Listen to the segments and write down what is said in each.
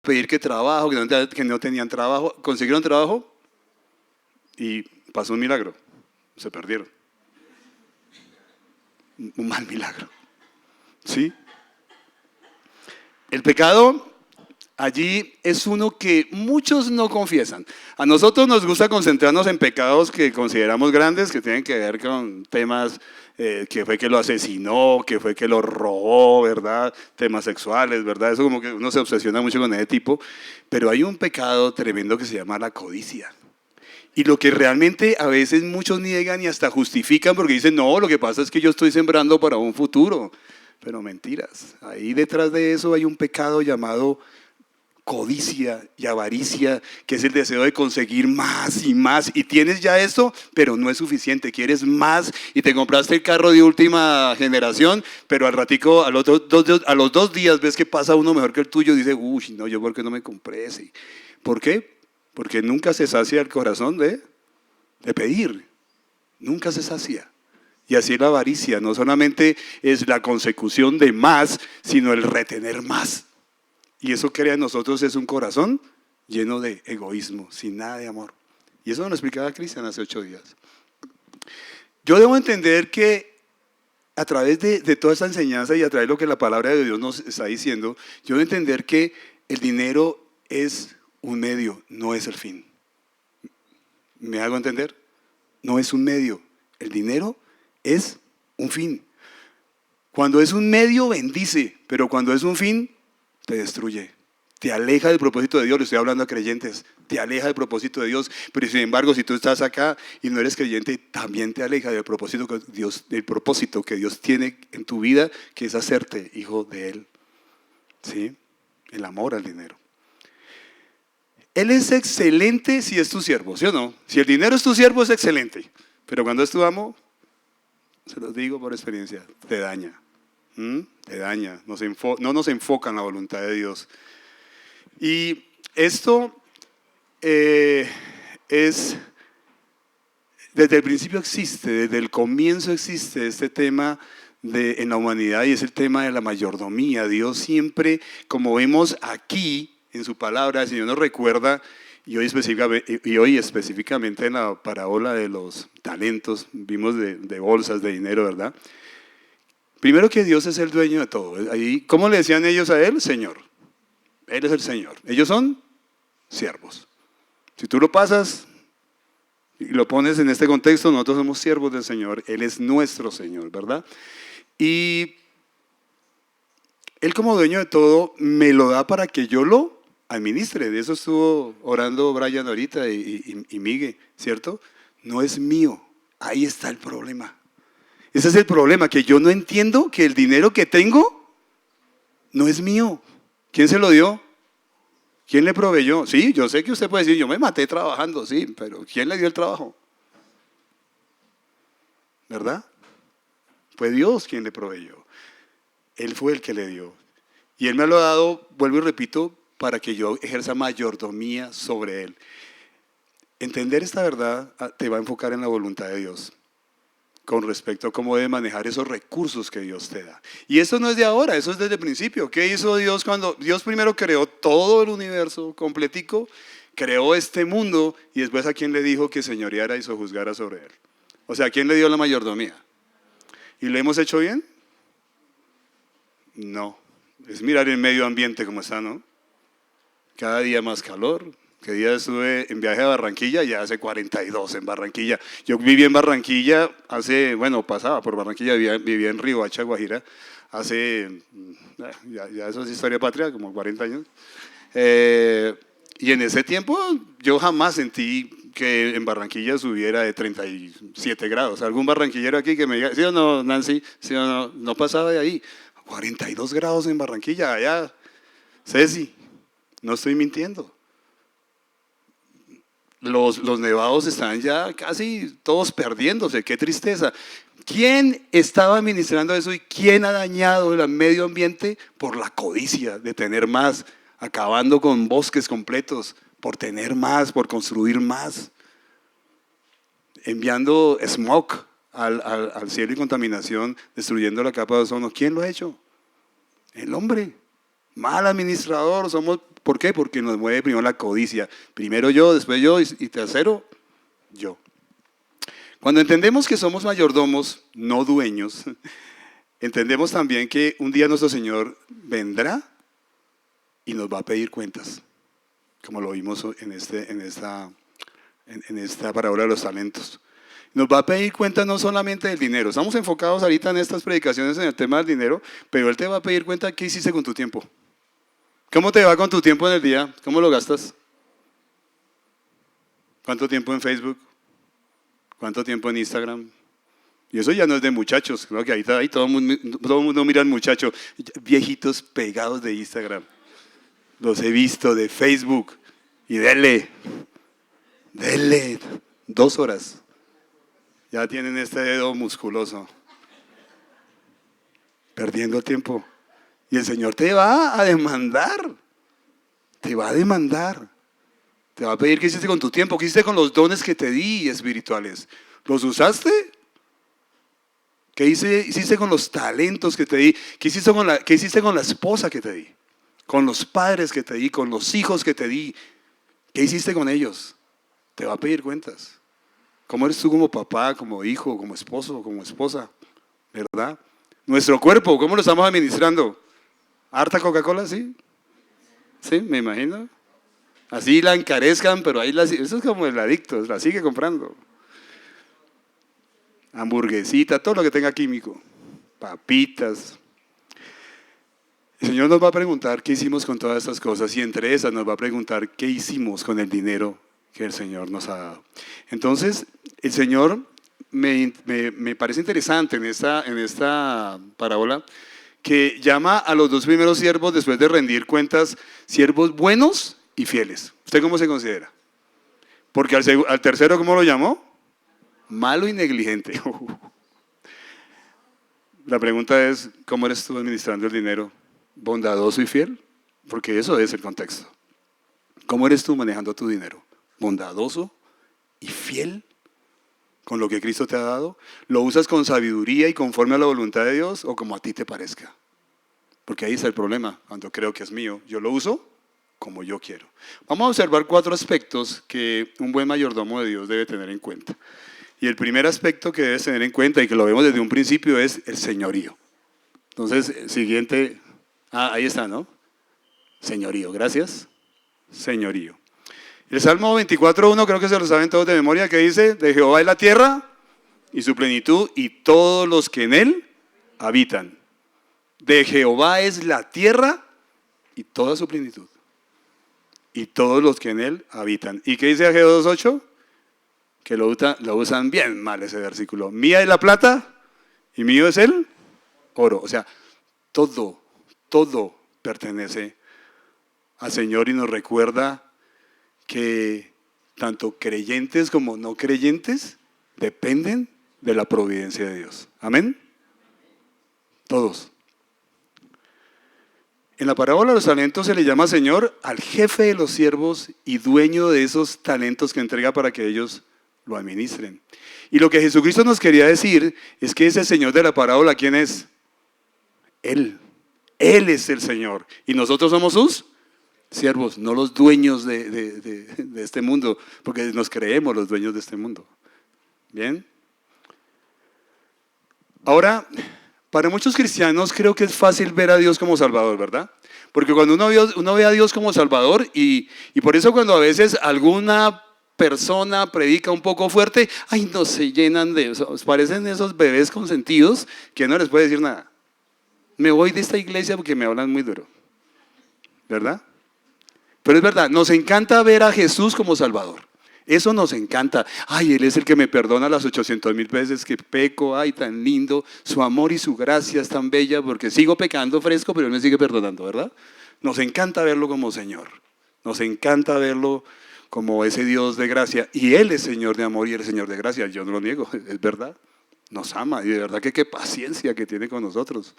pedir que trabajo, que no tenían trabajo, consiguieron trabajo y pasó un milagro, se perdieron. Un mal milagro, ¿sí? El pecado allí es uno que muchos no confiesan. A nosotros nos gusta concentrarnos en pecados que consideramos grandes, que tienen que ver con temas que fue que lo asesinó, que fue que lo robó, ¿verdad? Temas sexuales, ¿verdad? Eso como que uno se obsesiona mucho con ese tipo. Pero hay un pecado tremendo que se llama la codicia. Y lo que realmente a veces muchos niegan y hasta justifican porque dicen, no, lo que pasa es que yo estoy sembrando para un futuro. Pero mentiras, ahí detrás de eso hay un pecado llamado codicia y avaricia, que es el deseo de conseguir más y más. Y tienes ya esto, pero no es suficiente. Quieres más y te compraste el carro de última generación, pero al ratico, a los 2 días ves que pasa uno mejor que el tuyo y dices, uy, no, yo por qué no me compré ese. ¿Por qué? Porque nunca se sacia el corazón de pedir. Nunca se sacia. Y así la avaricia no solamente es la consecución de más, sino el retener más. Y eso crea en nosotros es un corazón lleno de egoísmo, sin nada de amor. Y eso nos lo explicaba Cristian hace 8 días. Yo debo entender que a través de toda esta enseñanza y a través de lo que la palabra de Dios nos está diciendo, yo debo entender que el dinero es un medio, no es el fin. ¿Me hago entender? No es un medio. El dinero es un fin. Cuando es un medio, bendice, pero cuando es un fin, te destruye. Te aleja del propósito de Dios. Le estoy hablando a creyentes. Te aleja del propósito de Dios. Pero sin embargo, si tú estás acá y no eres creyente, también te aleja del propósito que Dios tiene en tu vida, que es hacerte hijo de Él. ¿Sí? El amor al dinero. Él es excelente si es tu siervo, ¿sí o no? Si el dinero es tu siervo, es excelente. Pero cuando es tu amo, se los digo por experiencia, te daña. Te daña. No nos enfoca en la voluntad de Dios. Y esto es, desde el principio existe, desde el comienzo existe este tema en la humanidad y es el tema de la mayordomía. Dios siempre, como vemos aquí en su palabra, el Señor nos recuerda, y hoy específicamente en la parábola de los talentos, vimos de bolsas de dinero, ¿verdad? Primero que Dios es el dueño de todo. Ahí, ¿cómo le decían ellos a Él? Señor. Él es el Señor. Ellos son siervos. Si tú lo pasas y lo pones en este contexto, nosotros somos siervos del Señor. Él es nuestro Señor, ¿verdad? Y Él como dueño de todo me lo da para que yo lo administre. De eso estuvo orando Brian ahorita y Miguel, ¿cierto? No es mío. Ahí está el problema. Ese es el problema, que yo no entiendo que el dinero que tengo no es mío. ¿Quién se lo dio? ¿Quién le proveyó? Sí, yo sé que usted puede decir, yo me maté trabajando, sí, pero ¿quién le dio el trabajo? ¿Verdad? Fue Dios quien le proveyó. Él fue el que le dio. Y Él me lo ha dado, vuelvo y repito, para que yo ejerza mayordomía sobre Él. Entender esta verdad te va a enfocar en la voluntad de Dios con respecto a cómo debe manejar esos recursos que Dios te da. Y eso no es de ahora, eso es desde el principio. ¿Qué hizo Dios cuando Dios primero creó todo el universo completico, creó este mundo y después a quién le dijo que señoreara y sojuzgara sobre él? O sea, ¿a quién le dio la mayordomía? ¿Y lo hemos hecho bien? No. Es mirar el medio ambiente como está, ¿no? Cada día más calor. Que día estuve en viaje a Barranquilla, ya hace 42 en Barranquilla. Yo viví en Barranquilla pasaba por Barranquilla, vivía en Riohacha, Guajira, ya eso es historia patria, como 40 años. Y en ese tiempo yo jamás sentí que en Barranquilla subiera de 37 grados. ¿Algún barranquillero aquí que me diga, sí o no, Nancy? ¿Sí o no? No pasaba de ahí. 42 grados en Barranquilla, allá. Ceci, no estoy mintiendo. Los nevados están ya casi todos perdiéndose, qué tristeza. ¿Quién estaba administrando eso y quién ha dañado el medio ambiente? Por la codicia de tener más, acabando con bosques completos, por tener más, por construir más, enviando smog al cielo y contaminación, destruyendo la capa de ozono. ¿Quién lo ha hecho? El hombre. Mal administrador somos. ¿Por qué? Porque nos mueve primero la codicia. Primero yo, después yo y tercero yo. Cuando entendemos que somos mayordomos, no dueños, entendemos también que un día nuestro Señor vendrá y nos va a pedir cuentas, como lo vimos en esta parábola de los talentos. Nos va a pedir cuenta no solamente del dinero. Estamos enfocados ahorita en estas predicaciones en el tema del dinero, pero Él te va a pedir cuenta de qué hiciste con tu tiempo. ¿Cómo te va con tu tiempo en el día? ¿Cómo lo gastas? ¿Cuánto tiempo en Facebook? ¿Cuánto tiempo en Instagram? Y eso ya no es de muchachos, creo que ahí todo el mundo mira al muchacho, viejitos pegados de Instagram. Los he visto de Facebook y dele 2 horas. Ya tienen este dedo musculoso, perdiendo el tiempo. Y el Señor te va a demandar, te va a demandar. Te va a pedir qué hiciste con tu tiempo, qué hiciste con los dones que te di espirituales. ¿Los usaste? ¿Qué hiciste con los talentos que te di? ¿Qué hiciste con la esposa que te di? Con los padres que te di, con los hijos que te di. ¿Qué hiciste con ellos? Te va a pedir cuentas. ¿Cómo eres tú como papá, como hijo, como esposo, como esposa? ¿Verdad? Nuestro cuerpo, ¿cómo lo estamos administrando? ¿Harta Coca-Cola? ¿Sí? ¿Sí? Me imagino. Así la encarezcan, pero ahí eso es como el adicto, la sigue comprando. Hamburguesita, todo lo que tenga químico, papitas. El Señor nos va a preguntar qué hicimos con todas estas cosas y entre esas nos va a preguntar qué hicimos con el dinero que el Señor nos ha dado. Entonces, el Señor me parece interesante en esta parábola que llama a los 2 primeros siervos después de rendir cuentas, siervos buenos y fieles. ¿Usted cómo se considera? Porque al tercero, ¿cómo lo llamó? Malo y negligente. La pregunta es, ¿cómo eres tú administrando el dinero? ¿Bondadoso y fiel? Porque eso es el contexto. ¿Cómo eres tú manejando tu dinero? ¿Bondadoso y fiel con lo que Cristo te ha dado? ¿Lo usas con sabiduría y conforme a la voluntad de Dios o como a ti te parezca? Porque ahí está el problema. Cuando creo que es mío, yo lo uso como yo quiero. Vamos a observar 4 aspectos que un buen mayordomo de Dios debe tener en cuenta. Y el primer aspecto que debes tener en cuenta y que lo vemos desde un principio es el señorío. Entonces, siguiente, ahí está, ¿no? Señorío, gracias. Señorío. El Salmo 24:1, creo que se lo saben todos de memoria, que dice, de Jehová es la tierra y su plenitud y todos los que en él habitan. De Jehová es la tierra y toda su plenitud. Y todos los que en él habitan. ¿Y qué dice Ageo 2:8? Que lo usan bien mal ese versículo. Mía es la plata y mío es el oro. O sea, todo pertenece al Señor y nos recuerda que tanto creyentes como no creyentes dependen de la providencia de Dios. ¿Amén? Todos. En la parábola de los talentos se le llama Señor al jefe de los siervos y dueño de esos talentos que entrega para que ellos lo administren. Y lo que Jesucristo nos quería decir es que ese Señor de la parábola, ¿quién es? Él. Él es el Señor. Y nosotros somos sus siervos, no los dueños de este mundo, porque nos creemos los dueños de este mundo. ¿Bien? Ahora, para muchos cristianos creo que es fácil ver a Dios como Salvador, ¿verdad? Porque cuando uno ve a Dios como Salvador y por eso cuando a veces alguna persona predica un poco fuerte, ay, no se llenan de eso, parecen esos bebés consentidos que no les puede decir nada. Me voy de esta iglesia porque me hablan muy duro, ¿verdad? Pero es verdad, nos encanta ver a Jesús como Salvador. Eso nos encanta. Ay, Él es el que me perdona las 800,000 veces que peco. Ay, tan lindo. Su amor y su gracia es tan bella porque sigo pecando fresco, pero Él me sigue perdonando, ¿verdad? Nos encanta verlo como Señor. Nos encanta verlo como ese Dios de gracia. Y Él es Señor de amor y Él es Señor de gracia. Yo no lo niego, es verdad. Nos ama y de verdad que qué paciencia que tiene con nosotros.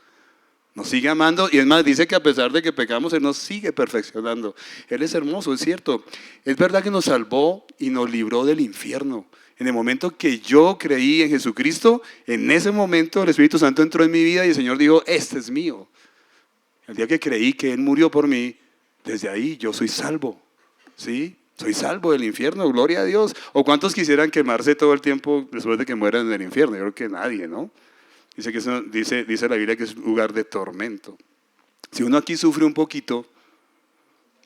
Nos sigue amando y es más, dice que a pesar de que pecamos, Él nos sigue perfeccionando. Él es hermoso, es cierto. Es verdad que nos salvó y nos libró del infierno. En el momento que yo creí en Jesucristo, en ese momento el Espíritu Santo entró en mi vida y el Señor dijo, este es mío. El día que creí que Él murió por mí, desde ahí yo soy salvo, ¿sí? Soy salvo del infierno, gloria a Dios. ¿O cuántos quisieran quemarse todo el tiempo después de que mueran en el infierno? Yo creo que nadie, ¿no? Dice, que dice la Biblia que es un lugar de tormento. Si uno aquí sufre un poquito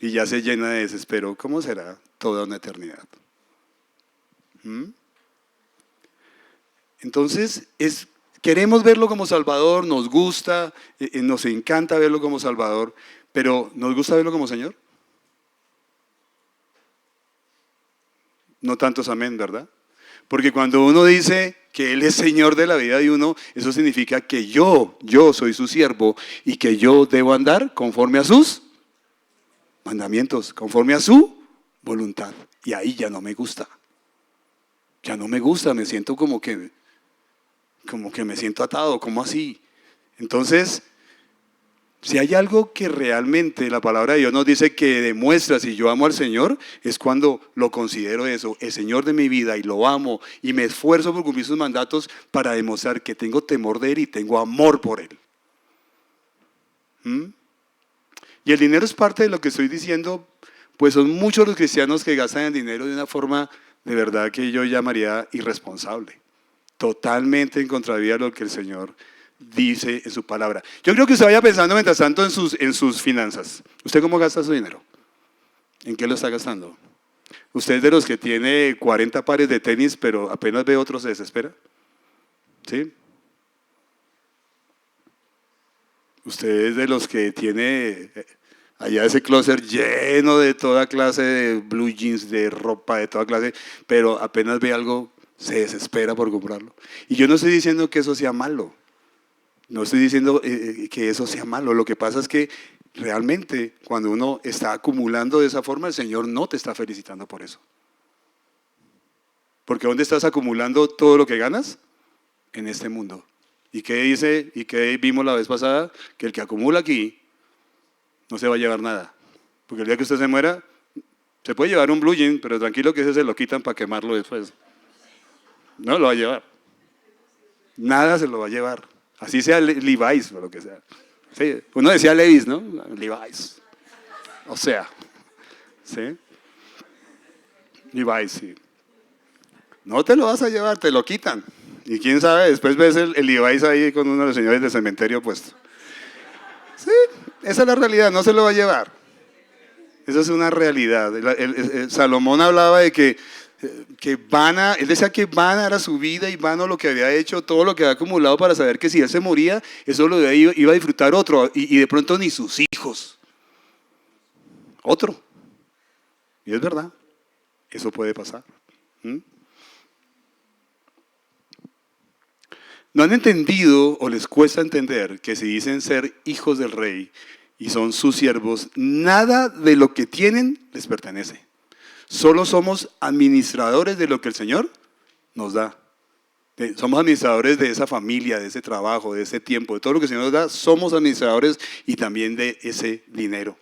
y ya se llena de desespero, ¿cómo será toda una eternidad? ¿Mm? Entonces, queremos verlo como Salvador, nos gusta, nos encanta verlo como Salvador, pero ¿nos gusta verlo como Señor? No tantos amén, ¿verdad? Porque cuando uno dice que Él es Señor de la vida de uno, eso significa que yo soy su siervo y que yo debo andar conforme a sus mandamientos, conforme a su voluntad. Y ahí ya no me gusta. Ya no me gusta, me siento como que me siento atado, como así. Entonces, si hay algo que realmente la palabra de Dios nos dice que demuestra si yo amo al Señor, es cuando lo considero eso, el Señor de mi vida, y lo amo y me esfuerzo por cumplir sus mandatos para demostrar que tengo temor de Él y tengo amor por Él. ¿Mm? Y el dinero es parte de lo que estoy diciendo, pues son muchos los cristianos que gastan el dinero de una forma de verdad que yo llamaría irresponsable, totalmente en contravía de lo que el Señor dice en su palabra. Yo creo que usted vaya pensando mientras tanto en sus finanzas. ¿Usted cómo gasta su dinero? ¿En qué lo está gastando? ¿Usted es de los que tiene 40 pares de tenis pero apenas ve otros se desespera? ¿Sí? ¿Usted es de los que tiene allá ese closet lleno de toda clase de blue jeans, de ropa de toda clase, pero apenas ve algo se desespera por comprarlo? Y yo no estoy diciendo que eso sea malo. No estoy diciendo que eso sea malo. Lo que pasa es que realmente cuando uno está acumulando de esa forma, el Señor no te está felicitando por eso. Porque ¿dónde estás acumulando todo lo que ganas? En este mundo. ¿Y qué dice? ¿Y qué vimos la vez pasada? Que el que acumula aquí no se va a llevar nada. Porque el día que usted se muera, se puede llevar un blue jean, pero tranquilo que ese se lo quitan para quemarlo después. No lo va a llevar. Nada se lo va a llevar. Así sea Levi's o lo que sea. Sí, uno decía Levi's, ¿no? Levi's. O sea, ¿sí? Levi's, sí. No te lo vas a llevar, te lo quitan. Y quién sabe, después ves el Levi's ahí con uno de los señores del cementerio puesto. Sí, esa es la realidad, no se lo va a llevar. Esa es una realidad. Salomón hablaba de que vana, él decía que vana era su vida y vano lo que había hecho, todo lo que había acumulado para saber que si él se moría, eso lo iba a disfrutar otro y de pronto ni sus hijos. Otro. Y es verdad, eso puede pasar. ¿Mm? ¿No han entendido o les cuesta entender que si dicen ser hijos del rey y son sus siervos, nada de lo que tienen les pertenece? Solo somos administradores de lo que el Señor nos da. Somos administradores de esa familia, de ese trabajo, de ese tiempo, de todo lo que el Señor nos da. Somos administradores y también de ese dinero.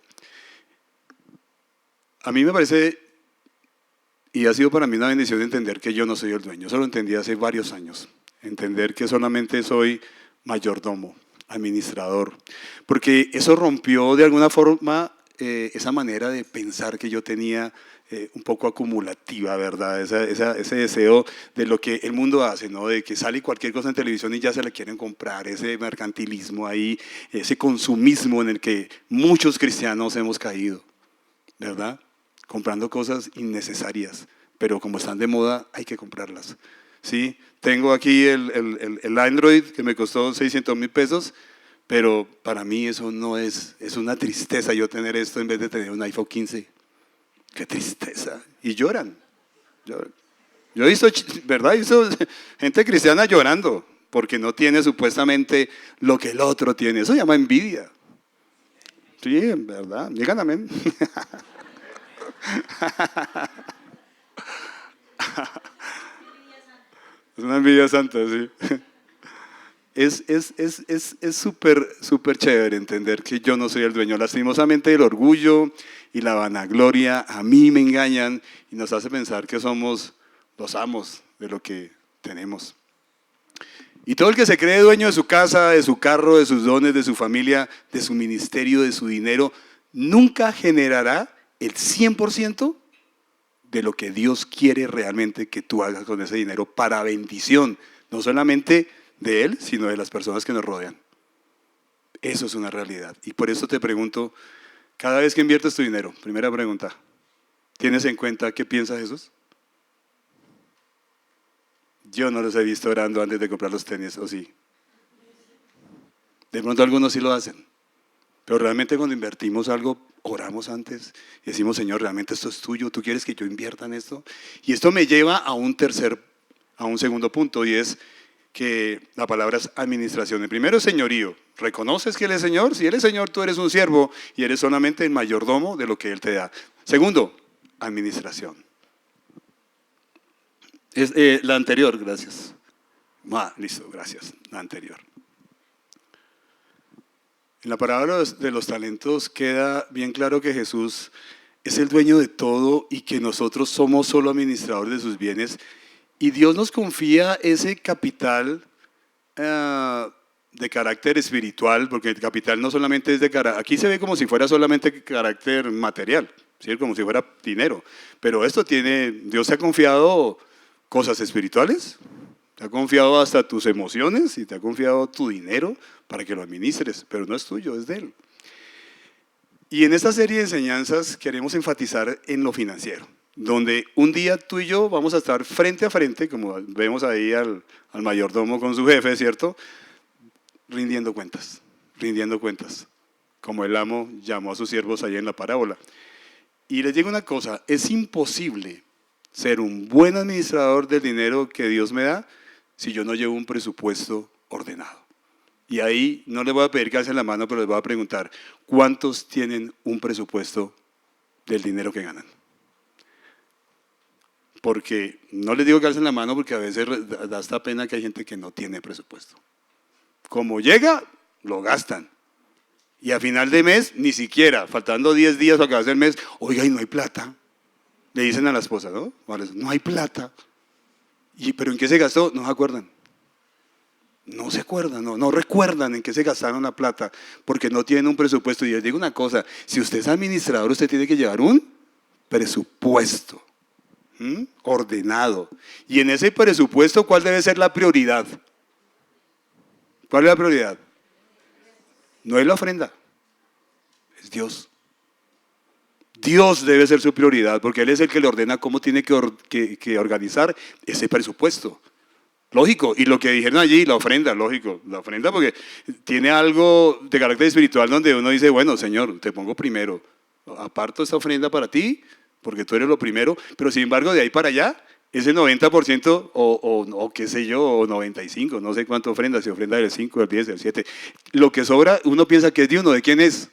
A mí me parece, y ha sido para mí una bendición entender que yo no soy el dueño. Eso lo entendí hace varios años. Entender que solamente soy mayordomo, administrador. Porque eso rompió de alguna forma esa manera de pensar que yo tenía un poco acumulativa, ¿verdad? Ese deseo de lo que el mundo hace, ¿no? De que sale cualquier cosa en televisión y ya se la quieren comprar, ese mercantilismo ahí, ese consumismo en el que muchos cristianos hemos caído, ¿verdad? Comprando cosas innecesarias, pero como están de moda hay que comprarlas, ¿sí? Tengo aquí el Android que me costó 600,000 pesos, pero para mí eso no es una tristeza yo tener esto en vez de tener un iPhone 15. Qué tristeza. Y lloran. Yo he visto, ¿verdad? He visto gente cristiana llorando porque no tiene supuestamente lo que el otro tiene. Eso se llama envidia. Sí, ¿verdad? Digan amén. Es una envidia santa, sí. Es súper chévere entender que yo no soy el dueño. Lastimosamente el orgullo y la vanagloria a mí me engañan y nos hace pensar que somos los amos de lo que tenemos. Y todo el que se cree dueño de su casa, de su carro, de sus dones, de su familia, de su ministerio, de su dinero, nunca generará el 100% de lo que Dios quiere realmente que tú hagas con ese dinero para bendición, no solamente de Él, sino de las personas que nos rodean. Eso es una realidad. Y por eso te pregunto, cada vez que inviertes tu dinero, primera pregunta, ¿tienes en cuenta qué piensa Jesús? Yo no los he visto orando antes de comprar los tenis, ¿o sí? De pronto algunos sí lo hacen. Pero realmente cuando invertimos algo, oramos antes y decimos, Señor, realmente esto es tuyo, ¿tú quieres que yo invierta en esto? Y esto me lleva a un segundo punto, y es que la palabra es administración. El primero es señorío. ¿Reconoces que Él es Señor? Si Él es Señor, tú eres un siervo y eres solamente el mayordomo de lo que Él te da. Segundo, administración. La anterior, gracias. Listo, gracias. La anterior. En la parábola de los talentos queda bien claro que Jesús es el dueño de todo y que nosotros somos solo administradores de sus bienes. Y Dios nos confía ese capital de carácter espiritual, porque el capital no solamente es de carácter, aquí se ve como si fuera solamente carácter material, ¿sí? Como si fuera dinero. Pero esto Dios te ha confiado cosas espirituales, te ha confiado hasta tus emociones y te ha confiado tu dinero para que lo administres, pero no es tuyo, es de Él. Y en esta serie de enseñanzas queremos enfatizar en lo financiero, donde un día tú y yo vamos a estar frente a frente, como vemos ahí al mayordomo con su jefe, ¿cierto? Rindiendo cuentas, como el amo llamó a sus siervos ahí en la parábola. Y les digo una cosa, es imposible ser un buen administrador del dinero que Dios me da si yo no llevo un presupuesto ordenado. Y ahí no les voy a pedir que alcen la mano, pero les voy a preguntar, ¿cuántos tienen un presupuesto del dinero que ganan? Porque no les digo que alcen la mano porque a veces da esta pena que hay gente que no tiene presupuesto. Como llega, lo gastan. Y a final de mes, ni siquiera, faltando 10 días para acabarse el mes, oiga, y no hay plata. Le dicen a la esposa, ¿no? No hay plata. ¿Pero en qué se gastó? No se acuerdan. No se acuerdan, no recuerdan en qué se gastaron la plata, porque no tienen un presupuesto. Y les digo una cosa, si usted es administrador, usted tiene que llevar un presupuesto ordenado. Y en ese presupuesto, ¿cuál debe ser la prioridad? ¿Cuál es la prioridad? No es la ofrenda, es Dios. Dios debe ser su prioridad, porque Él es el que le ordena cómo tiene que organizar ese presupuesto. Lógico, y lo que dijeron allí, la ofrenda, lógico, la ofrenda porque tiene algo de carácter espiritual donde uno dice, bueno, Señor, te pongo primero, aparto esta ofrenda para ti, porque tú eres lo primero, pero sin embargo de ahí para allá, ese 90% o qué sé yo, o 95%, no sé cuánto ofrenda, si ofrenda del 5, del 10, del 7, lo que sobra uno piensa que es de uno, ¿de quién es?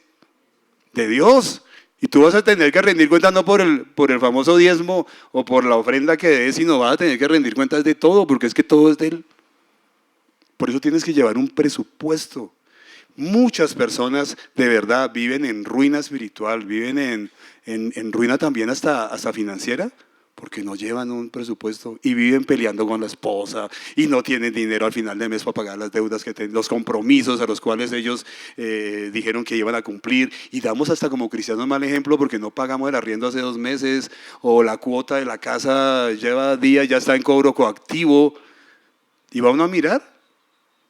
De Dios. Y tú vas a tener que rendir cuentas no por el famoso diezmo o por la ofrenda que des, sino vas a tener que rendir cuentas de todo, porque es que todo es de Él. Por eso tienes que llevar un presupuesto. Muchas personas de verdad viven en ruina espiritual, viven en ruina también hasta financiera, porque no llevan un presupuesto y viven peleando con la esposa y no tienen dinero al final del mes para pagar las deudas que tienen, los compromisos a los cuales ellos dijeron que iban a cumplir. Y damos hasta como cristianos mal ejemplo porque no pagamos el arriendo hace 2 meses o la cuota de la casa lleva días, ya está en cobro coactivo. Y va uno a mirar,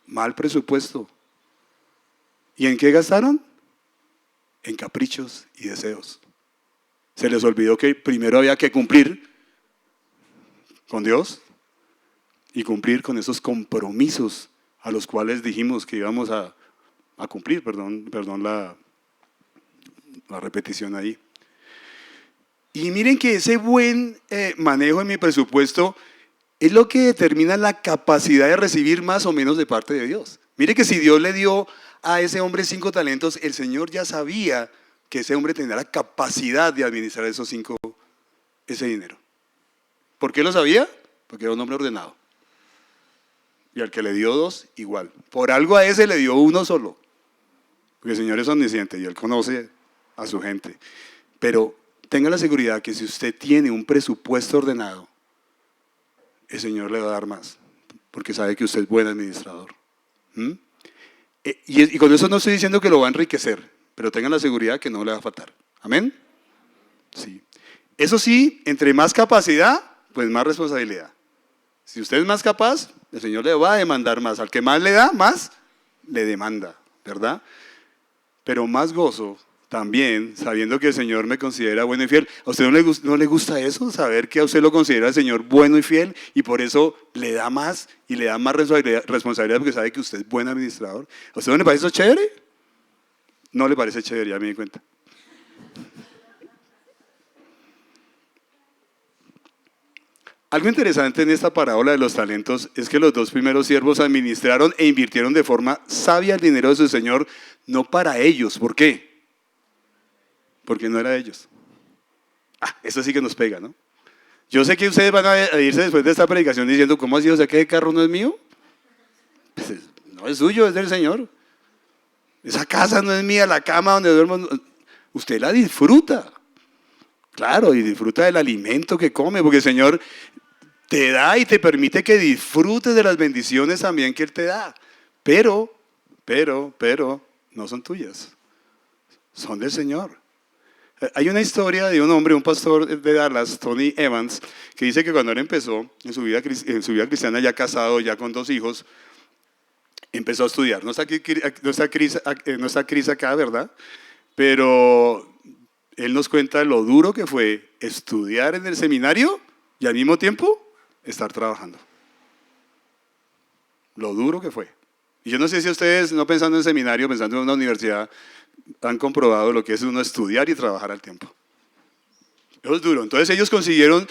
mal presupuesto. ¿Y en qué gastaron? En caprichos y deseos. Se les olvidó que primero había que cumplir con Dios y cumplir con esos compromisos a los cuales dijimos que íbamos a cumplir, perdón la repetición ahí. Y miren que ese buen manejo en mi presupuesto es lo que determina la capacidad de recibir más o menos de parte de Dios. Mire que si Dios le dio a ese hombre 5 talentos, el Señor ya sabía que ese hombre tenía la capacidad de administrar ese dinero. ¿Por qué lo sabía? Porque era un hombre ordenado. Y al que le dio 2, igual. Por algo a ese le dio 1 solo. Porque el Señor es omnisciente y Él conoce a su gente. Pero tenga la seguridad que si usted tiene un presupuesto ordenado, el Señor le va a dar más. porque sabe que usted es buen administrador. ¿Mm? Y con eso no estoy diciendo que lo va a enriquecer, pero tengan la seguridad que no le va a faltar. ¿Amén? Sí. Eso sí, entre más capacidad, pues más responsabilidad. Si usted es más capaz, el Señor le va a demandar más. Al que más le da, más le demanda, ¿verdad? Pero más gozo también, sabiendo que el Señor me considera bueno y fiel. ¿A usted no le gusta eso? Saber que a usted lo considera el Señor bueno y fiel y por eso le da más y le da más responsabilidad porque sabe que usted es buen administrador. ¿A usted no le parece eso chévere? No le parece chévere, ya me di cuenta. Algo interesante en esta parábola de los talentos es que los dos primeros siervos administraron e invirtieron de forma sabia el dinero de su Señor, no para ellos. ¿Por qué? Porque no era de ellos. Eso sí que nos pega, ¿no? Yo sé que ustedes van a irse después de esta predicación diciendo, ¿cómo así? O sea, que ese carro no es mío. Pues, no es suyo, es del Señor. Esa casa no es mía, la cama donde duermo, usted la disfruta. Claro, y disfruta del alimento que come, porque el Señor te da y te permite que disfrutes de las bendiciones también que Él te da. Pero, no son tuyas. Son del Señor. Hay una historia de un hombre, un pastor de Dallas, Tony Evans, que dice que cuando él empezó en su vida cristiana, ya casado, ya con 2 hijos, empezó a estudiar. No está Cris acá, ¿verdad? Pero él nos cuenta lo duro que fue estudiar en el seminario y al mismo tiempo estar trabajando. Lo duro que fue. Y yo no sé si ustedes, no pensando en seminario, pensando en una universidad, han comprobado lo que es uno estudiar y trabajar al tiempo. Eso es duro. Entonces ellos consiguieron,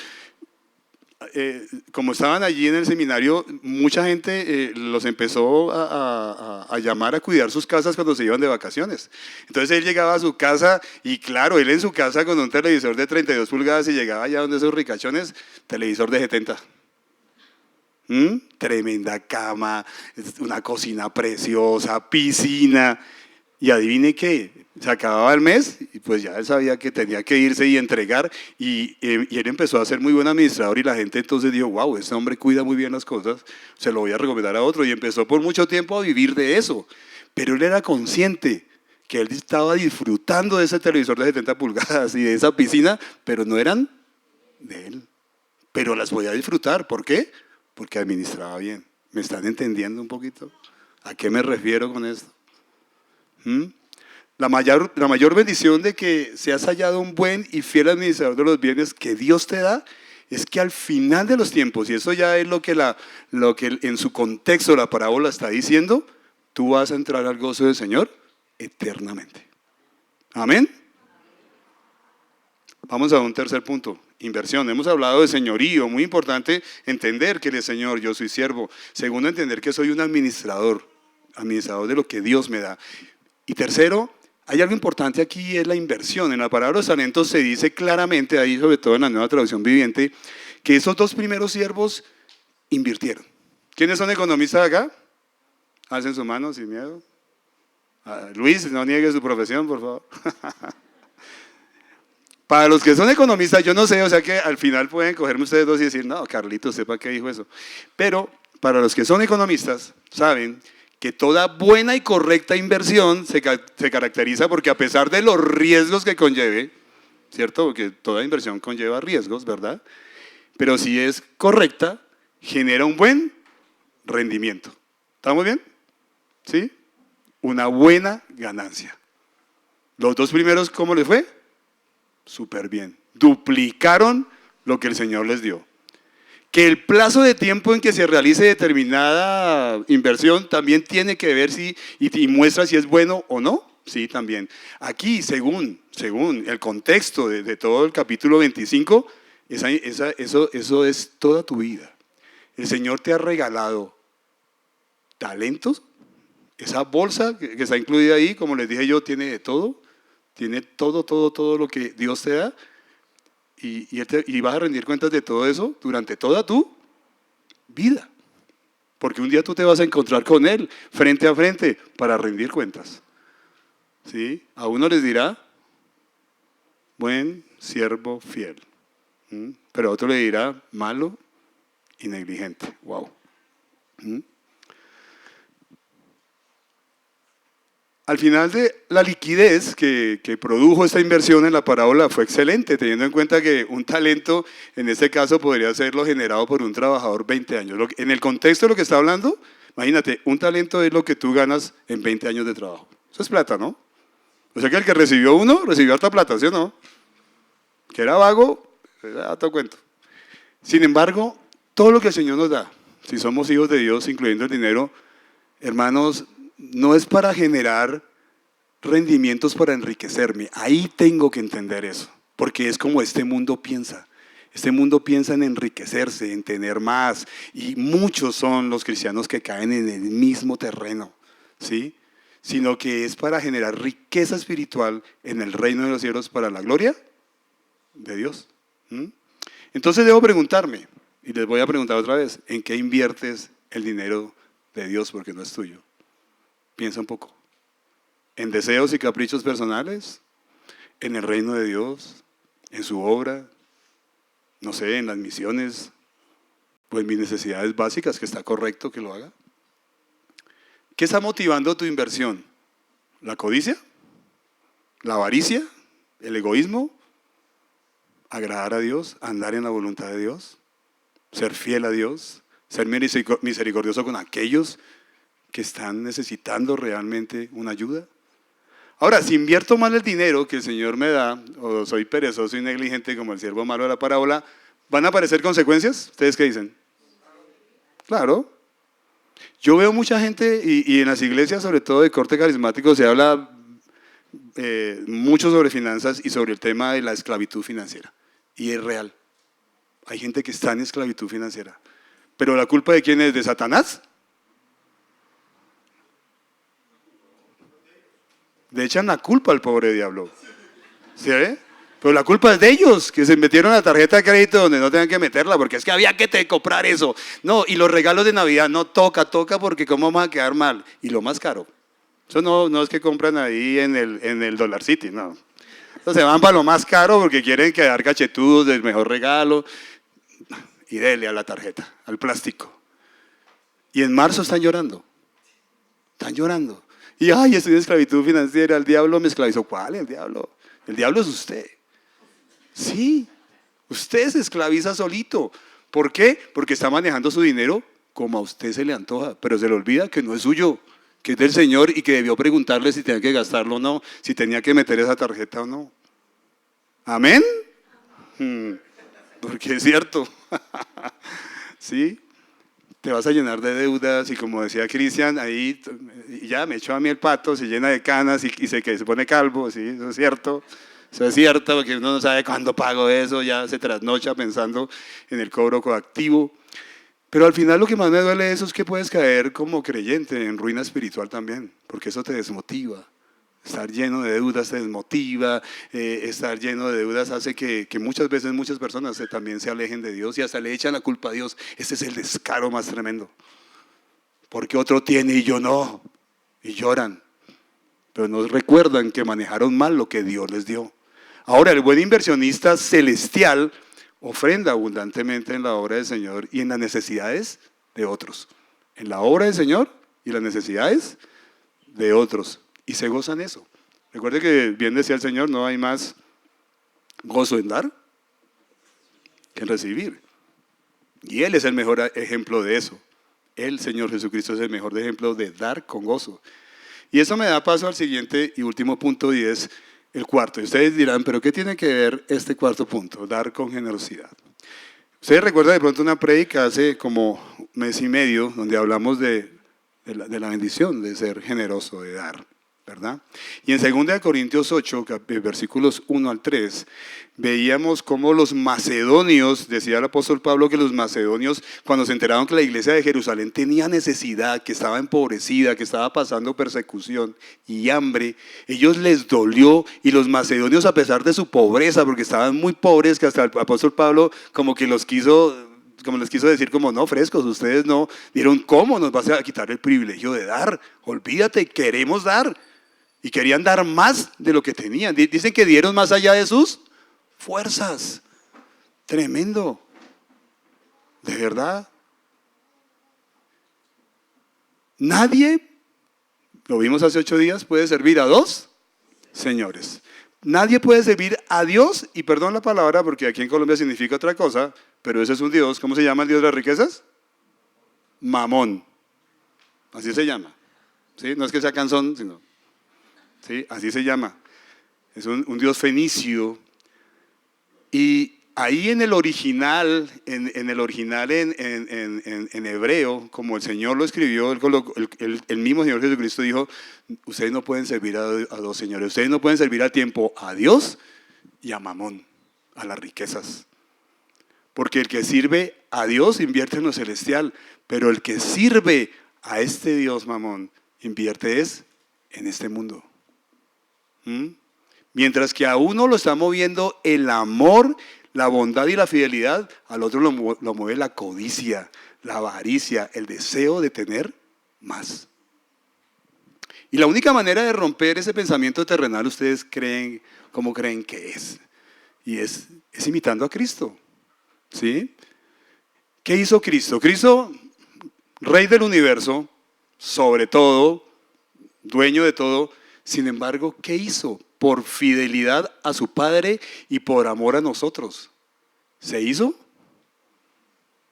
como estaban allí en el seminario, mucha gente los empezó a llamar a cuidar sus casas cuando se iban de vacaciones. Entonces él llegaba a su casa y claro, él en su casa con un televisor de 32 pulgadas y llegaba allá donde esos ricachones, televisor de 70. Tremenda cama, una cocina preciosa, piscina. Y adivine qué, se acababa el mes y pues ya él sabía que tenía que irse y entregar y él empezó a ser muy buen administrador y la gente entonces dijo, wow, ese hombre cuida muy bien las cosas, se lo voy a recomendar a otro y empezó por mucho tiempo a vivir de eso. Pero él era consciente que él estaba disfrutando de ese televisor de 70 pulgadas y de esa piscina, pero no eran de él. Pero las podía disfrutar, ¿por qué? Porque administraba bien. ¿Me están entendiendo un poquito? ¿A qué me refiero con esto? La mayor bendición de que seas hallado un buen y fiel administrador de los bienes que Dios te da es que al final de los tiempos, y eso ya es lo que en su contexto la parábola está diciendo, tú vas a entrar al gozo del Señor eternamente. Amén. Vamos a un tercer punto, inversión. Hemos hablado de señorío, muy importante entender que Él es Señor, yo soy siervo. Segundo, entender que soy un administrador de lo que Dios me da. Y tercero, hay algo importante aquí, es la inversión. En la palabra de los talentos se dice claramente, ahí sobre todo en la Nueva Traducción Viviente, que esos 2 primeros siervos invirtieron. ¿Quiénes son economistas acá? Alcen su mano sin miedo. Luis, no niegue su profesión, por favor. Para los que son economistas, yo no sé, o sea que al final pueden cogerme ustedes 2 y decir, no, Carlitos, sepa qué dijo eso. Pero para los que son economistas, saben que toda buena y correcta inversión se caracteriza porque a pesar de los riesgos que conlleve, ¿cierto? Porque toda inversión conlleva riesgos, ¿verdad? Pero si es correcta, genera un buen rendimiento. ¿Estamos bien? ¿Sí? Una buena ganancia. Los 2 primeros, ¿cómo les fue? Súper bien. Duplicaron lo que el Señor les dio. Que el plazo de tiempo en que se realice determinada inversión también tiene que ver y muestra si es bueno o no. Sí, también. Aquí, según el contexto de todo el capítulo 25, eso es toda tu vida. El Señor te ha regalado talentos. Esa bolsa que está incluida ahí, como les dije yo, tiene de todo. Tiene todo lo que Dios te da. Y vas a rendir cuentas de todo eso durante toda tu vida. Porque un día tú te vas a encontrar con Él frente a frente para rendir cuentas. ¿Sí? A uno les dirá, buen siervo fiel. Pero a otro le dirá, malo y negligente. Wow. ¿Mm? Al final de la liquidez que produjo esta inversión en la parábola fue excelente, teniendo en cuenta que un talento, en este caso, podría serlo generado por un trabajador 20 años. En el contexto de lo que está hablando, imagínate, un talento es lo que tú ganas en 20 años de trabajo. Eso es plata, ¿no? O sea que el que recibió uno, recibió harta plata, ¿sí o no? Que era vago, era harto cuento. Sin embargo, todo lo que el Señor nos da, si somos hijos de Dios, incluyendo el dinero, hermanos, no es para generar rendimientos para enriquecerme. Ahí tengo que entender eso, porque es como este mundo piensa. Este mundo piensa en enriquecerse, en tener más, y muchos son los cristianos que caen en el mismo terreno, ¿sí? Sino que es para generar riqueza espiritual en el reino de los cielos para la gloria de Dios. ¿Mm? Entonces debo preguntarme, y les voy a preguntar otra vez, ¿en qué inviertes el dinero de Dios porque no es tuyo? Piensa un poco. ¿En deseos y caprichos personales? ¿En el reino de Dios? ¿En su obra? No sé, en las misiones o en mis necesidades básicas, que está correcto que lo haga. ¿Qué está motivando tu inversión? ¿La codicia? ¿La avaricia? ¿El egoísmo? ¿Agradar a Dios? ¿Andar en la voluntad de Dios? ¿Ser fiel a Dios? ¿Ser misericordioso con aquellos que están necesitando realmente una ayuda? Ahora, si invierto mal el dinero que el Señor me da, o soy perezoso y negligente como el siervo malo de la parábola, ¿van a aparecer consecuencias? ¿Ustedes qué dicen? Claro. Yo veo mucha gente, y en las iglesias, sobre todo de corte carismático, se habla mucho sobre finanzas y sobre el tema de la esclavitud financiera. Y es real. Hay gente que está en esclavitud financiera. ¿Pero la culpa de quién es? ¿De Satanás? Le echan la culpa al pobre diablo. ¿Sí? Pero la culpa es de ellos, que se metieron la tarjeta de crédito donde no tenían que meterla, porque es que había que comprar eso. No, y los regalos de Navidad, no toca porque cómo vamos a quedar mal. Y lo más caro. Eso no es que compran ahí en el Dollar City, no. Entonces van para lo más caro porque quieren quedar cachetudos del mejor regalo. Y dele a la tarjeta, al plástico. Y en marzo están llorando. Están llorando. Y ay, estoy en esclavitud financiera, el diablo me esclavizó. ¿Cuál? El diablo. El diablo es usted. Sí, usted se esclaviza solito. ¿Por qué? Porque está manejando su dinero como a usted se le antoja, pero se le olvida que no es suyo, que es del Señor y que debió preguntarle si tenía que gastarlo o no, si tenía que meter esa tarjeta o no. ¿Amén? Porque es cierto. ¿Sí? Te vas a llenar de deudas y como decía Cristian, ahí ya me echó a mí el pato, se llena de canas y se pone calvo, ¿sí? Eso es cierto. Eso es cierto, porque uno no sabe cuándo pago eso, ya se trasnocha pensando en el cobro coactivo. Pero al final lo que más me duele de eso es que puedes caer como creyente en ruina espiritual también, porque eso te desmotiva. Estar lleno de deudas te desmotiva, estar lleno de deudas hace que muchas veces muchas personas también se alejen de Dios y hasta le echan la culpa a Dios. Ese es el descaro más tremendo. Porque otro tiene y yo no, y lloran, pero no recuerdan que manejaron mal lo que Dios les dio. Ahora, el buen inversionista celestial ofrenda abundantemente en la obra del Señor y en las necesidades de otros. En la obra del Señor y las necesidades de otros. Y se gozan eso. Recuerde que bien decía el Señor, no hay más gozo en dar que en recibir. Y Él es el mejor ejemplo de eso. El Señor Jesucristo es el mejor ejemplo de dar con gozo. Y eso me da paso al siguiente y último punto, y es el cuarto. Y ustedes dirán, ¿pero qué tiene que ver este cuarto punto? Dar con generosidad. Ustedes recuerdan de pronto una prédica hace como mes y medio, donde hablamos de la bendición de ser generoso, de dar, ¿verdad? Y en 2 Corintios 8, versículos 1 al 3, veíamos cómo los macedonios, decía el apóstol Pablo que los macedonios, cuando se enteraron que la iglesia de Jerusalén tenía necesidad, que estaba empobrecida, que estaba pasando persecución y hambre, ellos les dolió, y los macedonios, a pesar de su pobreza, porque estaban muy pobres, que hasta el apóstol Pablo como que les quiso decir como, no, frescos, ustedes no, dieron, ¿cómo nos vas a quitar el privilegio de dar? Olvídate, queremos dar. Y querían dar más de lo que tenían. Dicen que dieron más allá de sus fuerzas. Tremendo. De verdad. Nadie, lo vimos hace 8 días, puede servir a dos señores. Nadie puede servir a Dios, y perdón la palabra porque aquí en Colombia significa otra cosa, pero ese es un Dios. ¿Cómo se llama el Dios de las riquezas? Mamón. Así se llama. ¿Sí? No es que sea canzón, sino, ¿sí? Así se llama. Es un Dios fenicio. Y ahí en el original, en hebreo, como el Señor lo escribió, el mismo Señor Jesucristo dijo: ustedes no pueden servir a dos señores, ustedes no pueden servir al tiempo a Dios y a Mamón, a las riquezas. Porque el que sirve a Dios invierte en lo celestial, pero el que sirve a este Dios Mamón invierte es en este mundo. Mientras que a uno lo está moviendo el amor, la bondad y la fidelidad, al otro lo mueve la codicia, la avaricia, el deseo de tener más. Y la única manera de romper ese pensamiento terrenal, ustedes creen, ¿cómo creen que es? Y es imitando a Cristo. ¿Sí? ¿Qué hizo Cristo? Cristo, Rey del universo, sobre todo, dueño de todo. Sin embargo, ¿qué hizo? Por fidelidad a su Padre y por amor a nosotros. ¿Se hizo?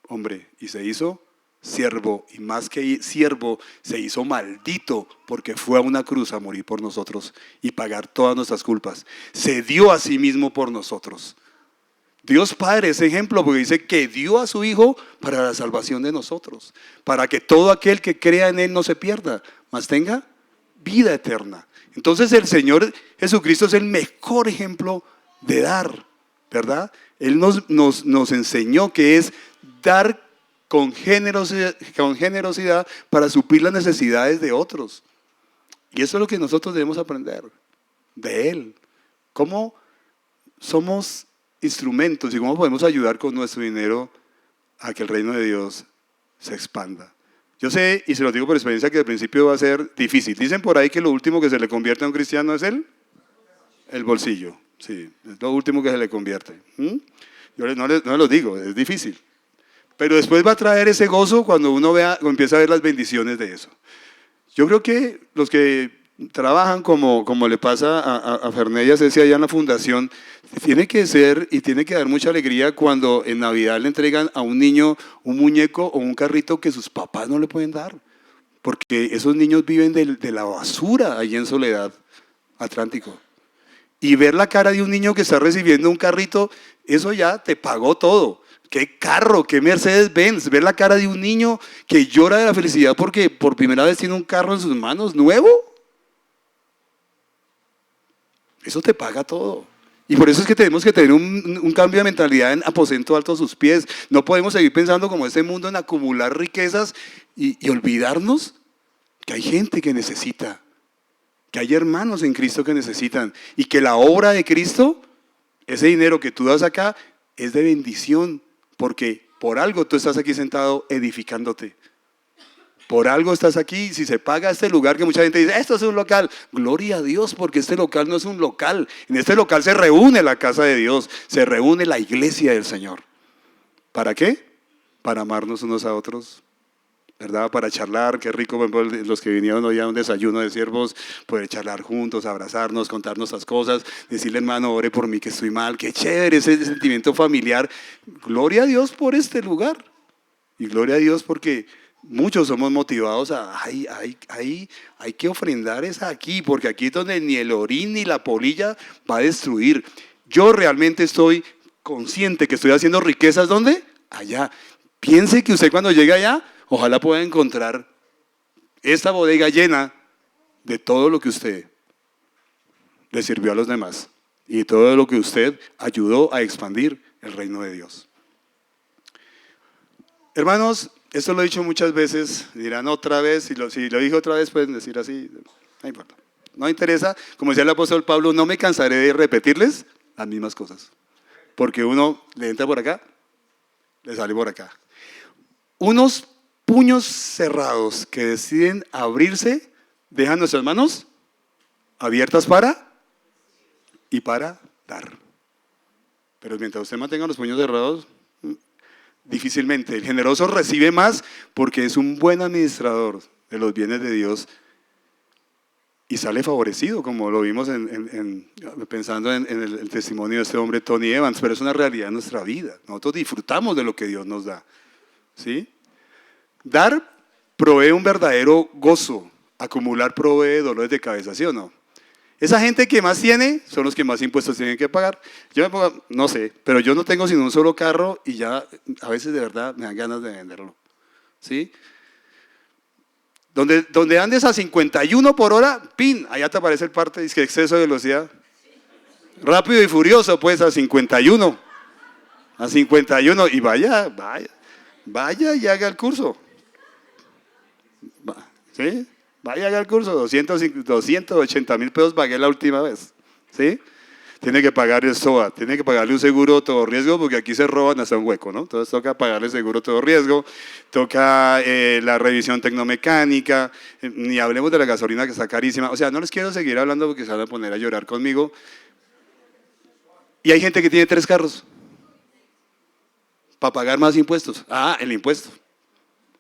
Hombre, y se hizo siervo, y más que siervo, se hizo maldito, porque fue a una cruz a morir por nosotros y pagar todas nuestras culpas. Se dio a sí mismo por nosotros. Dios Padre es ejemplo porque dice que dio a su Hijo para la salvación de nosotros, para que todo aquel que crea en Él no se pierda, mas tenga vida eterna. Entonces el Señor Jesucristo es el mejor ejemplo de dar, ¿verdad? Él nos enseñó que es dar con generosidad para suplir las necesidades de otros. Y eso es lo que nosotros debemos aprender de Él. ¿Cómo somos instrumentos y cómo podemos ayudar con nuestro dinero a que el reino de Dios se expanda? Yo sé, y se lo digo por experiencia, que al principio va a ser difícil. Dicen por ahí que lo último que se le convierte a un cristiano es el bolsillo. Sí, es lo último que se le convierte. Yo no les lo digo, es difícil. Pero después va a traer ese gozo cuando uno empieza a ver las bendiciones de eso. Yo creo que los que trabajan como le pasa a Fernellas, ese allá en la fundación, tiene que ser y tiene que dar mucha alegría cuando en Navidad le entregan a un niño un muñeco o un carrito que sus papás no le pueden dar, porque esos niños viven de la basura allí en Soledad Atlántico. Y ver la cara de un niño que está recibiendo un carrito, eso ya te pagó todo. ¿Qué carro? ¿Qué Mercedes-Benz? Ver la cara de un niño que llora de la felicidad porque por primera vez tiene un carro en sus manos nuevo. Eso te paga todo. Y por eso es que tenemos que tener un cambio de mentalidad en aposento alto a sus pies. No podemos seguir pensando como este mundo en acumular riquezas y olvidarnos que hay gente que necesita, que hay hermanos en Cristo que necesitan y que la obra de Cristo, ese dinero que tú das acá, es de bendición, porque por algo tú estás aquí sentado edificándote. Por algo estás aquí. Si se paga este lugar, que mucha gente dice, esto es un local, gloria a Dios, porque este local no es un local. En este local se reúne la casa de Dios, se reúne la iglesia del Señor. ¿Para qué? Para amarnos unos a otros, ¿verdad? Para charlar. Qué rico, por ejemplo, los que vinieron hoy a un desayuno de siervos, poder charlar juntos, abrazarnos, contar nuestras cosas, decirle, hermano, ore por mí que estoy mal. Qué chévere ese sentimiento familiar. Gloria a Dios por este lugar. Y gloria a Dios porque muchos somos motivados hay que ofrendar es aquí, porque aquí es donde ni el orín ni la polilla va a destruir. Yo realmente estoy consciente que estoy haciendo riquezas, ¿dónde? Allá. Piense que usted cuando llegue allá, ojalá pueda encontrar esta bodega llena de todo lo que usted le sirvió a los demás y todo lo que usted ayudó a expandir el reino de Dios. Hermanos, esto lo he dicho muchas veces, dirán otra vez, si lo dije otra vez pueden decir así, no importa. No interesa, como decía el apóstol Pablo, no me cansaré de repetirles las mismas cosas. Porque uno le entra por acá, le sale por acá. Unos puños cerrados que deciden abrirse, dejan nuestras manos abiertas para dar. Pero mientras usted mantenga los puños cerrados, difícilmente. El generoso recibe más porque es un buen administrador de los bienes de Dios y sale favorecido, como lo vimos pensando en el testimonio de este hombre Tony Evans, pero es una realidad en nuestra vida. Nosotros disfrutamos de lo que Dios nos da, ¿sí? Dar provee un verdadero gozo, acumular provee dolores de cabeza, ¿sí o no? Esa gente que más tiene son los que más impuestos tienen que pagar. Yo me pongo, no sé, pero yo no tengo sino un solo carro y ya a veces de verdad me dan ganas de venderlo, ¿sí? Donde andes a 51 por hora, ¡pin! Allá te aparece el parte, dice que exceso de velocidad. Rápido y furioso, pues a 51. A 51 y vaya y haga el curso. ¿Sí? Vaya y haga el curso, 280,000 pesos pagué la última vez. ¿Sí? Tiene que pagar el SOA, tiene que pagarle un seguro todo riesgo porque aquí se roban hasta un hueco, ¿no? Entonces toca pagarle seguro todo riesgo, toca la revisión tecnomecánica, ni hablemos de la gasolina que está carísima. O sea, no les quiero seguir hablando porque se van a poner a llorar conmigo. Y hay gente que tiene 3 carros para pagar más impuestos. Ah, el impuesto,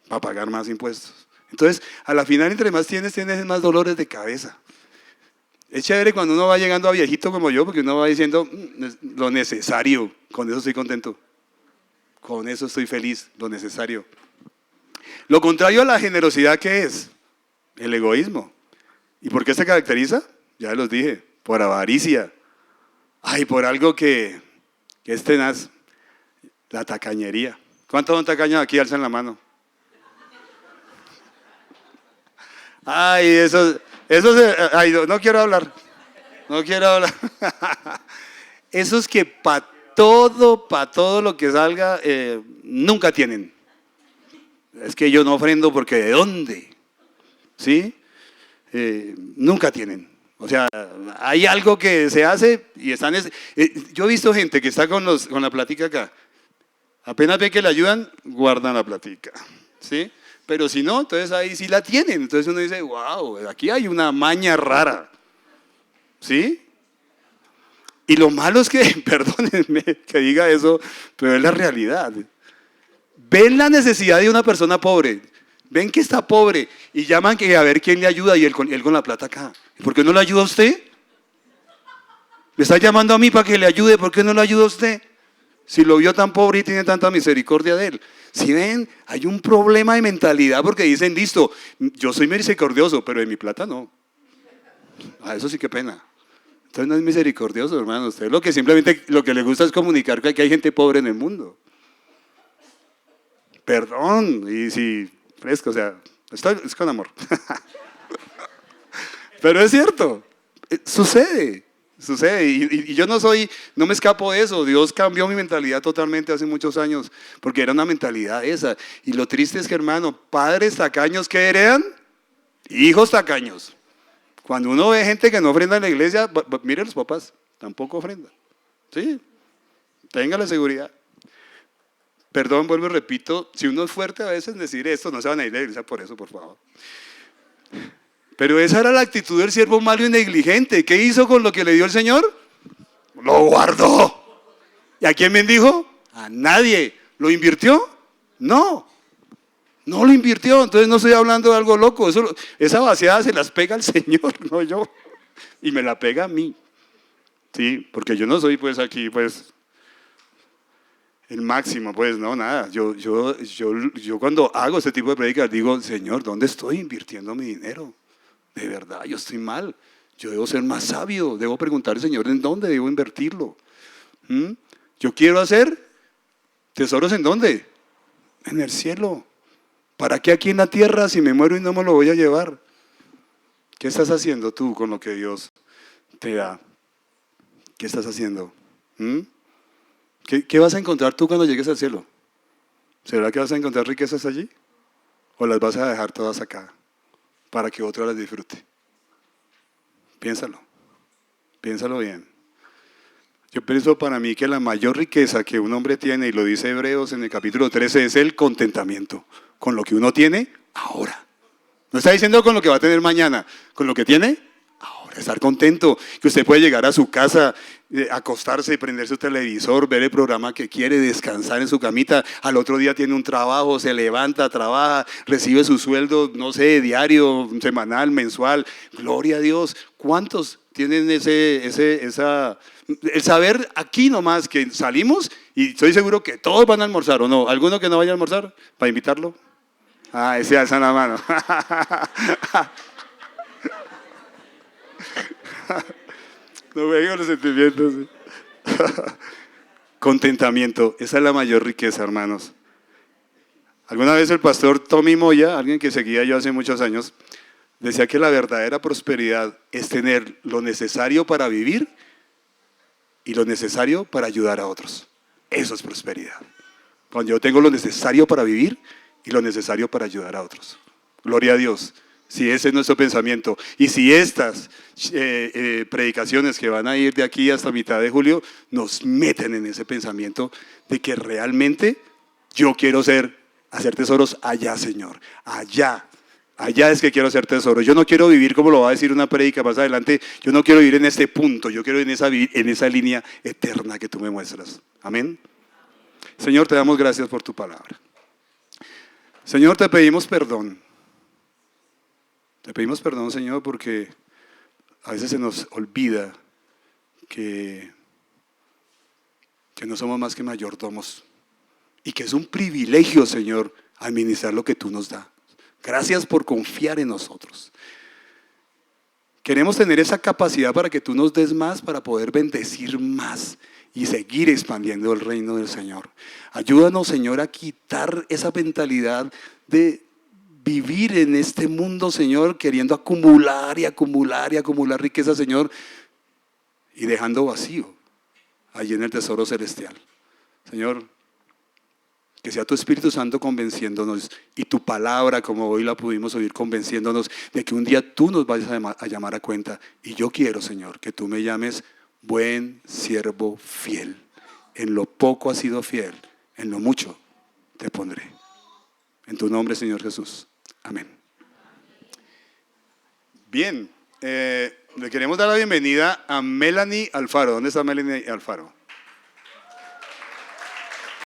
para pagar más impuestos. Entonces, a la final, entre más tienes más dolores de cabeza. Es chévere cuando uno va llegando a viejito como yo, porque uno va diciendo lo necesario, con eso estoy contento, con eso estoy feliz, lo necesario. Lo contrario a la generosidad, ¿qué es? El egoísmo. ¿Y por qué se caracteriza? Ya los dije, por avaricia. Ay, por algo que es tenaz, la tacañería. ¿Cuántos son tacaños aquí? Alzan la mano. Ay, ay, no quiero hablar. No quiero hablar. Esos que para todo lo que salga, nunca tienen. Es que yo no ofrendo porque ¿de dónde? ¿Sí? Nunca tienen. O sea, hay algo que se hace y están... yo he visto gente que está con la platica acá. Apenas ve que le ayudan, guardan la platica. ¿Sí? Pero si no, entonces ahí sí la tienen. Entonces uno dice, wow, aquí hay una maña rara. ¿Sí? Y lo malo es que, perdónenme que diga eso, pero es la realidad. Ven la necesidad de una persona pobre, ven que está pobre y llaman que a ver quién le ayuda y él con la plata acá. ¿Por qué no le ayuda a usted? Me está llamando a mí para que le ayude, ¿por qué no le ayuda a usted? Si lo vio tan pobre y tiene tanta misericordia de él. Si ven, hay un problema de mentalidad porque dicen, listo, yo soy misericordioso, pero de mi plata no. A eso sí que pena. Entonces no es misericordioso, hermano. Usted lo que simplemente lo que le gusta es comunicar que hay gente pobre en el mundo. Perdón, y si fresco, o sea, es con amor. Pero es cierto, sucede. Y yo no me escapo de eso. Dios cambió mi mentalidad totalmente hace muchos años, porque era una mentalidad esa. Y lo triste es que, hermano, padres tacaños, ¿qué heredan? Hijos tacaños. Cuando uno ve gente que no ofrenda en la iglesia, mire los papás, tampoco ofrendan. Sí, tenga la seguridad. Perdón, vuelvo y repito, si uno es fuerte a veces decir esto, no se van a ir a la iglesia por eso, por favor. Pero esa era la actitud del siervo malo y negligente. ¿Qué hizo con lo que le dio el Señor? Lo guardó. ¿Y a quién bendijo? A nadie. ¿Lo invirtió? No. No lo invirtió. Entonces no estoy hablando de algo loco. Esa vaciada se las pega al Señor, no yo. Y me la pega a mí. Sí, porque yo no soy pues aquí pues el máximo, pues no, nada. Yo cuando hago este tipo de prédicas digo, Señor, ¿dónde estoy invirtiendo mi dinero? De verdad, yo estoy mal. Yo debo ser más sabio. Debo preguntar al Señor en dónde debo invertirlo. Yo quiero hacer tesoros en dónde? En el cielo. ¿Para qué aquí en la tierra si me muero y no me lo voy a llevar? ¿Qué estás haciendo tú con lo que Dios te da? ¿Qué estás haciendo? ¿Qué vas a encontrar tú cuando llegues al cielo? ¿Será que vas a encontrar riquezas allí? ¿O las vas a dejar todas acá para que otro las disfrute? Piénsalo bien. Yo pienso para mí que la mayor riqueza que un hombre tiene, y lo dice Hebreos en el capítulo 13, es el contentamiento con lo que uno tiene ahora. No está diciendo con lo que va a tener mañana, con lo que tiene ahora. estar contento, que usted puede llegar a su casa, acostarse y prender su televisor, ver el programa que quiere, descansar en su camita, al otro día tiene un trabajo, se levanta, trabaja, recibe su sueldo, no sé, diario, semanal, mensual. Gloria a Dios. ¿Cuántos tienen el saber aquí nomás que salimos y estoy seguro que todos van a almorzar o no? ¿Alguno que no vaya a almorzar? ¿Para invitarlo? Ah, ese alza la mano. No me digo los sentimientos. Contentamiento, esa es la mayor riqueza, hermanos. Alguna vez el pastor Tommy Moya, alguien que seguía yo hace muchos años, decía que la verdadera prosperidad es tener lo necesario para vivir y lo necesario para ayudar a otros. Eso es prosperidad. Cuando yo tengo lo necesario para vivir y lo necesario para ayudar a otros. Gloria a Dios. Si ese es nuestro pensamiento y si estas predicaciones que van a ir de aquí hasta mitad de julio nos meten en ese pensamiento de que realmente yo quiero hacer tesoros allá, Señor, allá. Allá es que quiero hacer tesoros. Yo no quiero vivir como lo va a decir una prédica más adelante. Yo no quiero vivir en este punto. Yo quiero vivir en esa línea eterna que tú me muestras. Amén. Señor, te damos gracias por tu palabra. Señor, te pedimos perdón. Te pedimos perdón, Señor, porque a veces se nos olvida que no somos más que mayordomos y que es un privilegio, Señor, administrar lo que tú nos das. Gracias por confiar en nosotros. Queremos tener esa capacidad para que tú nos des más, para poder bendecir más y seguir expandiendo el reino del Señor. Ayúdanos, Señor, a quitar esa mentalidad de vivir en este mundo, Señor, queriendo acumular y acumular y acumular riqueza, Señor, y dejando vacío allí en el tesoro celestial. Señor, que sea tu Espíritu Santo convenciéndonos y tu palabra, como hoy la pudimos oír, convenciéndonos de que un día tú nos vayas a llamar a cuenta. Y yo quiero, Señor, que tú me llames buen siervo fiel. En lo poco has sido fiel, en lo mucho te pondré. En tu nombre, Señor Jesús. Amén. Bien, le queremos dar la bienvenida a Melanie Alfaro. ¿Dónde está Melanie Alfaro?